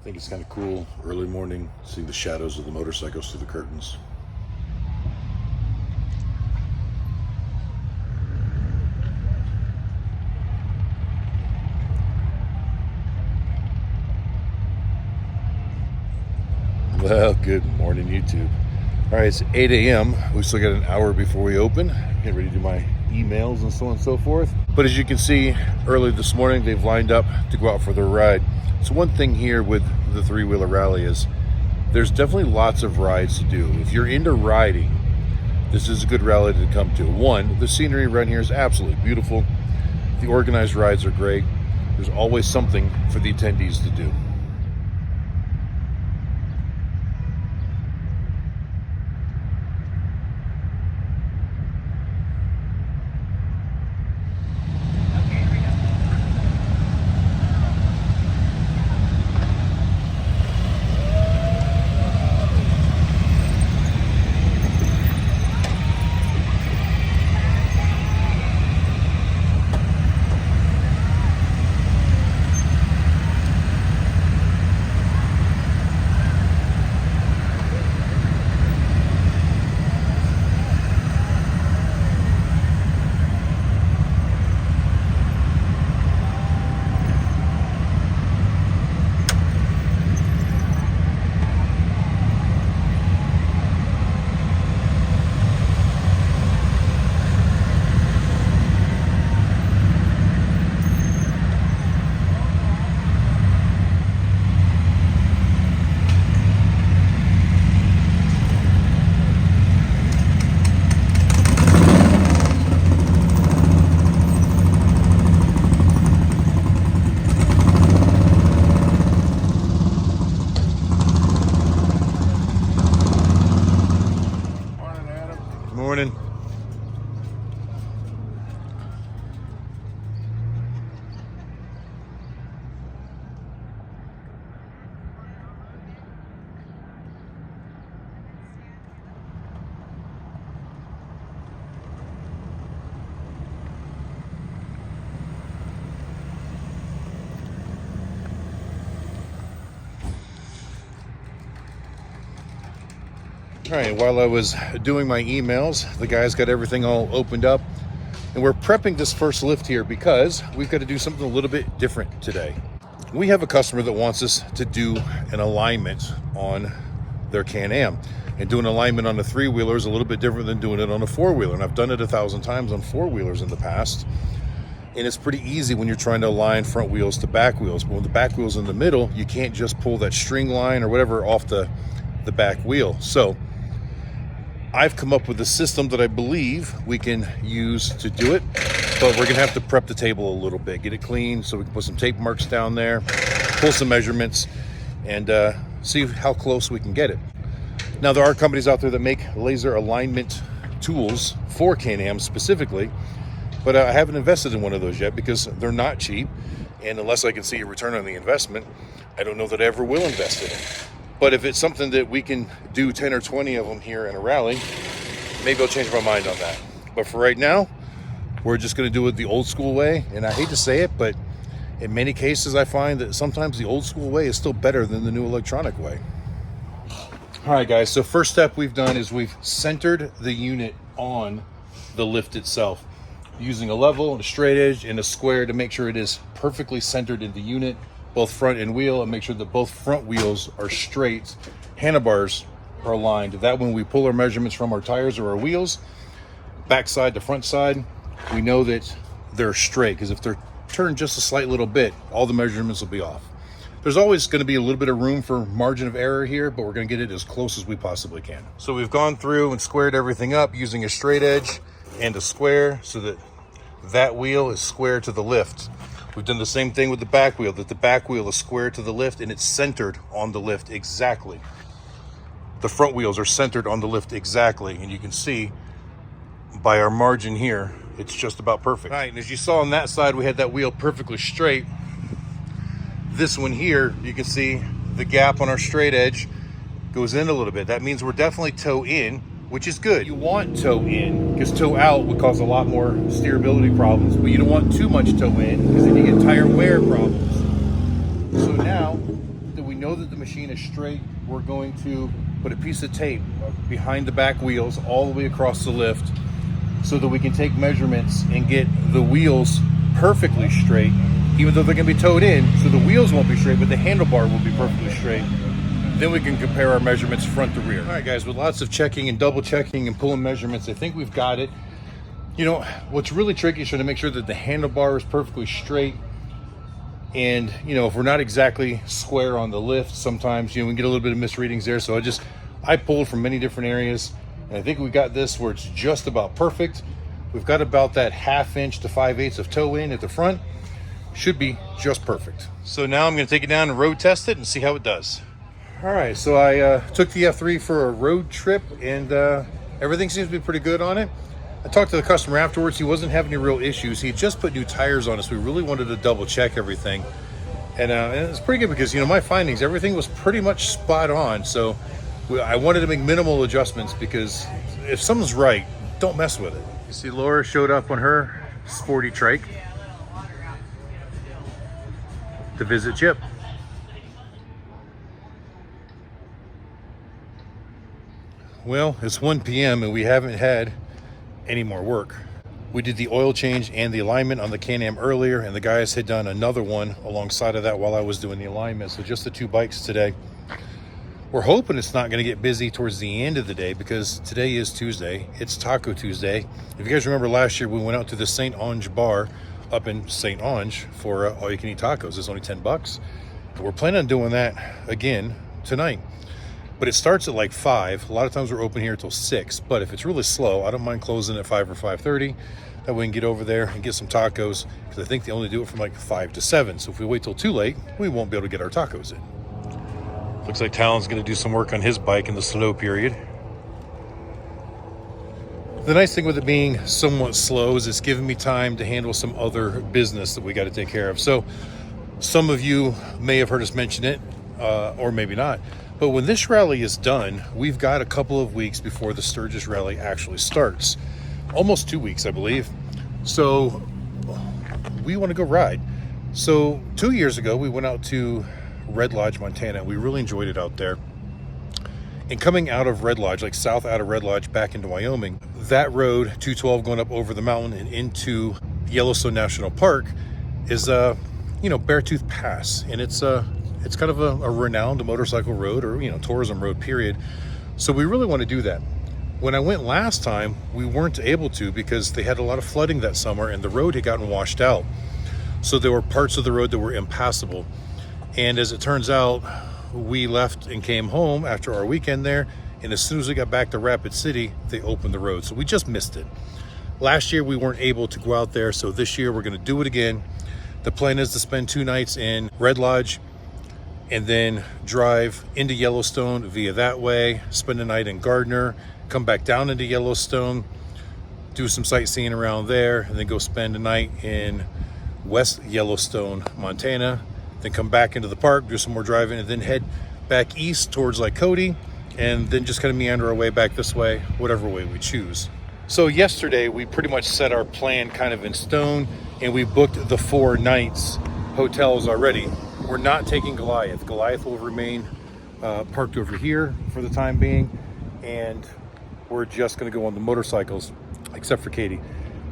I think it's kind of cool early morning seeing the shadows of the motorcycles through the curtains. Well, good morning, YouTube. All right, it's 8 a.m. We still got an hour before we open. Getting ready to do my emails and so on and so forth. But as you can see, early this morning, they've lined up to go out for their ride. So one thing here with the three-wheeler rally is there's definitely lots of rides to do. If you're into riding, this is a good rally to come to. One, the scenery around here is absolutely beautiful. The organized rides are great. There's always something for the attendees to do. Morning. All right, while I was doing my emails, the guys got everything all opened up, and we're prepping this first lift here because we've got to do something a little bit different today. We have a customer that wants us to do an alignment on their Can-Am, and doing alignment on a three-wheeler is a little bit different than doing it on a four-wheeler, and I've done it 1,000 times on four-wheelers in the past, and it's pretty easy when you're trying to align front wheels to back wheels, but when the back wheel's in the middle, you can't just pull that string line or whatever off the back wheel. So I've come up with a system that I believe we can use to do it, but we're gonna have to prep the table a little bit, get it clean so we can put some tape marks down there, pull some measurements, and see how close we can get it. Now, there are companies out there that make laser alignment tools for Can-Am specifically, but I haven't invested in one of those yet because they're not cheap, and unless I can see a return on the investment, I don't know that I ever will invest in it. But if it's something that we can do 10 or 20 of them here in a rally, maybe I'll change my mind on that. But for right now, we're just gonna do it the old school way. And I hate to say it, but in many cases, I find that sometimes the old school way is still better than the new electronic way. All right, guys, so first step we've done is we've centered the unit on the lift itself, using a level, a straight edge, and a square to make sure it is perfectly centered in the unit, both front and wheel, and make sure that both front wheels are straight, handlebars are aligned. That when we pull our measurements from our tires or our wheels, back side to front side, we know that they're straight, because if they're turned just a slight little bit, all the measurements will be off. There's always going to be a little bit of room for margin of error here, but we're going to get it as close as we possibly can. So we've gone through and squared everything up using a straight edge and a square so that that wheel is square to the lift. We've done the same thing with the back wheel, that the back wheel is square to the lift and it's centered on the lift exactly. The front wheels are centered on the lift exactly, and you can see by our margin here, it's just about perfect. All right, and as you saw on that side, we had that wheel perfectly straight. This one here, you can see the gap on our straight edge goes in a little bit. That means we're definitely toe in, which is good. You want toe in, because toe out would cause a lot more steerability problems, but you don't want too much toe in, because then you get tire wear problems. So now that we know know that the machine is straight, we're going to put a piece of tape behind the back wheels all the way across the lift so that we can take measurements and get the wheels perfectly straight, even though they're going to be towed in, so the wheels won't be straight, but the handlebar will be perfectly straight. Then we can compare our measurements front to rear. All right, guys, with lots of checking and double checking and pulling measurements, I think we've got it. You know, what's really tricky is trying to make sure that the handlebar is perfectly straight. And, you know, if we're not exactly square on the lift, sometimes, you know, we get a little bit of misreadings there. So I pulled from many different areas, and I think we got this where it's just about perfect. We've got about that 1/2 inch to 5/8 of toe in at the front. Should be just perfect. So now I'm going to take it down and road test it and see how it does. All right, so I took the F3 for a road trip, and everything seems to be pretty good on it. I talked to the customer afterwards. He wasn't having any real issues. He had just put new tires on us. We really wanted to double check everything. And it's pretty good because, you know, my findings, everything was pretty much spot on. So I wanted to make minimal adjustments because if something's right, don't mess with it. You see Laura showed up on her sporty trike to visit Chip. Well, it's 1 p.m. and we haven't had any more work. We did the oil change and the alignment on the Can-Am earlier, and the guys had done another one alongside of that while I was doing the alignment. So just the 2 bikes today. We're hoping it's not going to get busy towards the end of the day because today is Tuesday. It's Taco Tuesday. If you guys remember last year, we went out to the St. Onge bar up in St. Onge for all-you-can-eat tacos. It's only $10. We're planning on doing that again tonight. But it starts at like 5. A lot of times we're open here until 6. But if it's really slow, I don't mind closing at 5 or 5:30. That way we can get over there and get some tacos, because I think they only do it from like 5 to 7. So if we wait till too late, we won't be able to get our tacos in. Looks like Talon's going to do some work on his bike in the slow period. The nice thing with it being somewhat slow is it's giving me time to handle some other business that we got to take care of. So some of you may have heard us mention it, or maybe not. But when this rally is done, we've got a couple of weeks before the Sturgis rally actually starts. Almost 2 weeks, I believe. So we want to go ride. So 2 years ago, we went out to Red Lodge, Montana. We really enjoyed it out there. And coming out of Red Lodge, like south out of Red Lodge back into Wyoming, that road, 212 going up over the mountain and into Yellowstone National Park is, Beartooth Pass. And it's kind of a renowned motorcycle road, or, tourism road, period. So we really want to do that. When I went last time, we weren't able to because they had a lot of flooding that summer and the road had gotten washed out. So there were parts of the road that were impassable. And as it turns out, we left and came home after our weekend there. And as soon as we got back to Rapid City, they opened the road. So we just missed it. Last year, we weren't able to go out there. So this year, we're going to do it again. The plan is to spend 2 nights in Red Lodge and then drive into Yellowstone via that way, spend a night in Gardner, come back down into Yellowstone, do some sightseeing around there, and then go spend a night in West Yellowstone, Montana, then come back into the park, do some more driving, and then head back east towards like Cody, and then just kind of meander our way back this way, whatever way we choose. So yesterday, we pretty much set our plan kind of in stone, and we booked the 4 nights hotels already. We're not taking Goliath. Goliath will remain parked over here for the time being, and we're just going to go on the motorcycles, except for Katie.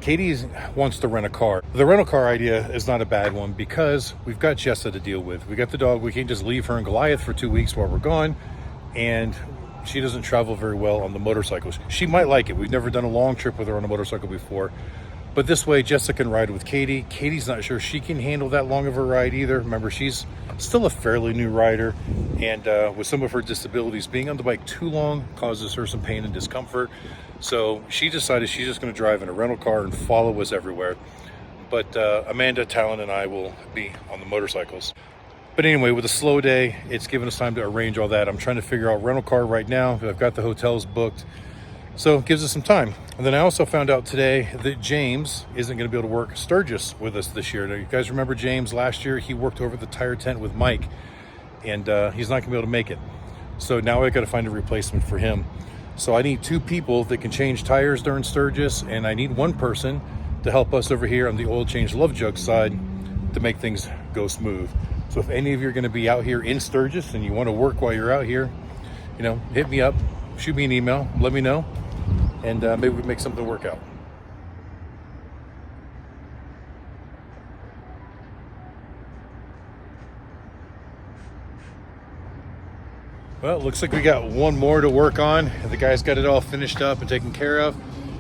Katie wants to rent a car. The rental car idea is not a bad one because we've got Jessa to deal with. We got the dog. We can't just leave her in Goliath for 2 weeks while we're gone, and she doesn't travel very well on the motorcycles. She might like it. We've never done a long trip with her on a motorcycle before. But this way, Jessica can ride with Katie. Katie's not sure she can handle that long of a ride either. Remember, she's still a fairly new rider. And with some of her disabilities, being on the bike too long causes her some pain and discomfort. So she decided she's just going to drive in a rental car and follow us everywhere. But Amanda, Talon, and I will be on the motorcycles. But anyway, with a slow day, it's given us time to arrange all that. I'm trying to figure out rental car right now. I've got the hotels booked. So it gives us some time. And then I also found out today that James isn't going to be able to work Sturgis with us this year. Now, you guys remember James last year? He worked over the tire tent with Mike, and he's not going to be able to make it. So now I've got to find a replacement for him. So I need 2 people that can change tires during Sturgis, and I need 1 person to help us over here on the oil change love jug side to make things go smooth. So if any of you are going to be out here in Sturgis and you want to work while you're out here, you know, hit me up, shoot me an email, let me know, and maybe we can make something work out. Well, it looks like we got one more to work on. The guys got it all finished up and taken care of.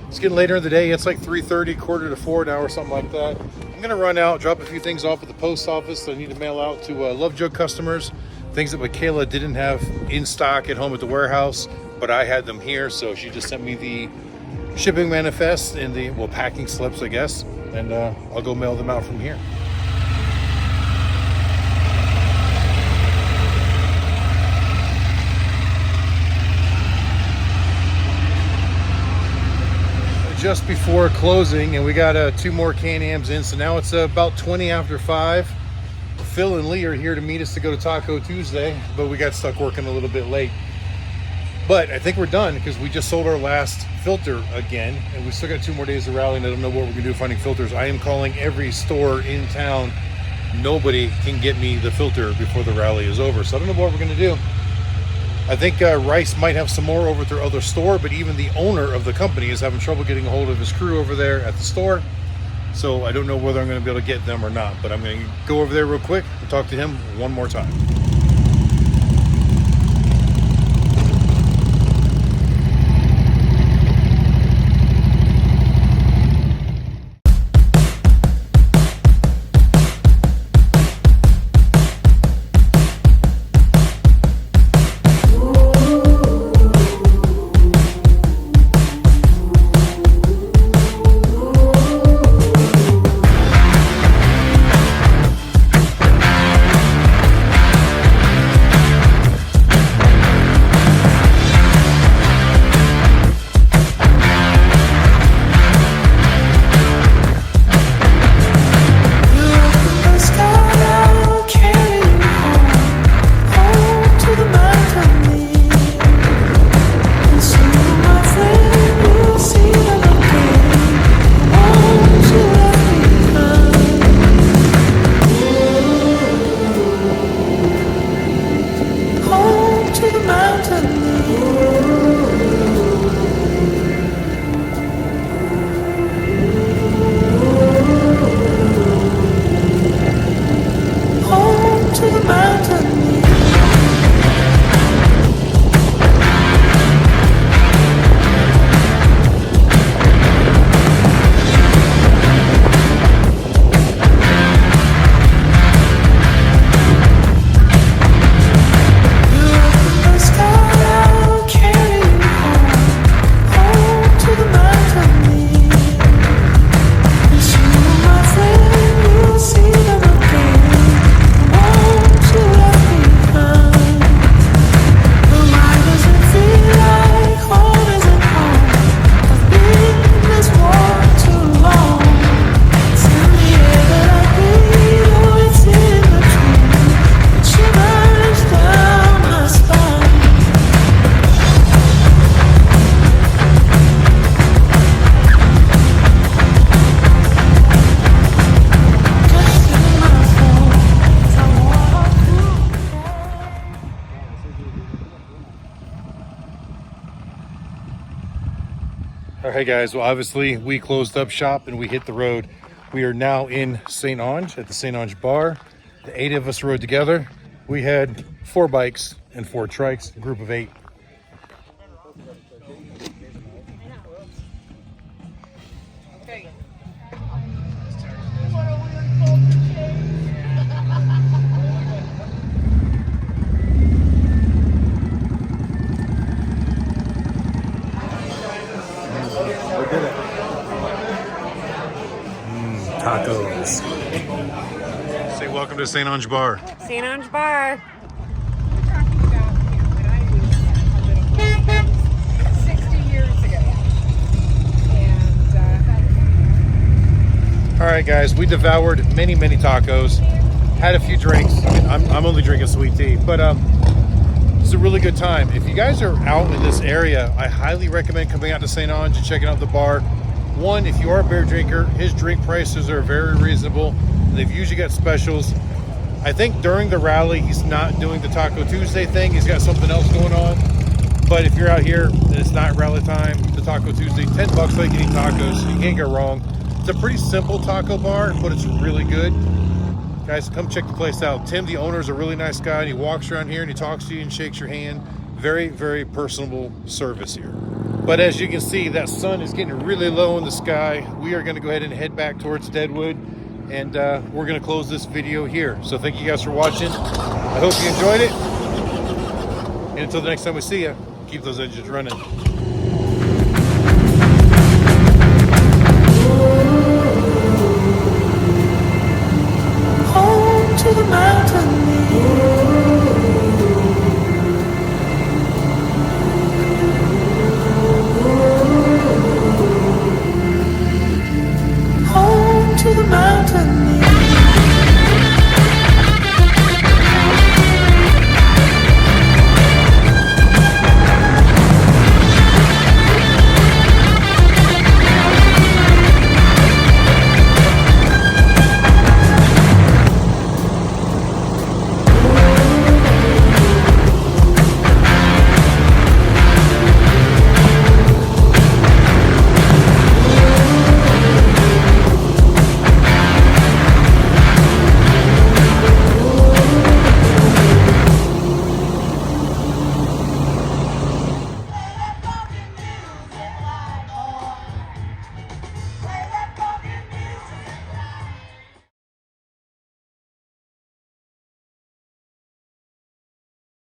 It's getting later in the day. It's like 3:30, quarter to 4 now or something like that. I'm gonna run out, drop a few things off at the post office that I need to mail out to Love Jug customers. Things that Michaela didn't have in stock at home at the warehouse, but I had them here. So she just sent me the shipping manifest and the, well, packing slips, I guess. And I'll go mail them out from here. Just before closing, and we got 2 more Can-Ams in, so now it's about 20 after 5. Phil and Lee are here to meet us to go to Taco Tuesday, but we got stuck working a little bit late. But I think we're done because we just sold our last filter again, and we still got 2 more days of rally, and I don't know what we're gonna do finding filters. I am calling every store in town. Nobody can get me the filter before the rally is over, so I don't know what we're gonna do. I think Rice might have some more over at their other store, but even the owner of the company is having trouble getting a hold of his crew over there at the store. So I don't know whether I'm going to be able to get them or not, but I'm going to go over there real quick and talk to him one more time. All right, guys, well, obviously we closed up shop and we hit the road. We are now in St. Onge at the St. Onge bar. The 8 of us rode together. We had 4 bikes and 4 trikes, a group of 8. Tacos. Say welcome to St. Onge Bar. St. Onge Bar. We're talking about when I was a little 60 years ago. And all right, guys, we devoured many tacos, had a few drinks. I mean, I'm only drinking sweet tea, but it's a really good time. If you guys are out in this area, I highly recommend coming out to St. Onge and checking out the bar. One, if you are a beer drinker, his drink prices are very reasonable. They've usually got specials. I think during the rally, he's not doing the Taco Tuesday thing. He's got something else going on. But if you're out here and it's not rally time, the Taco Tuesday, $10 so you can eat tacos. You can't go wrong. It's a pretty simple taco bar, but it's really good. Guys, come check the place out. Tim, the owner, is a really nice guy, and he walks around here and he talks to you and shakes your hand. Very, very personable service here. But as you can see, that sun is getting really low in the sky. We are going to go ahead and head back towards Deadwood, and we're going to close this video here. So thank you guys for watching. I hope you enjoyed it. And until the next time we see you, keep those engines running. Home to the mountain. Home to the mountain.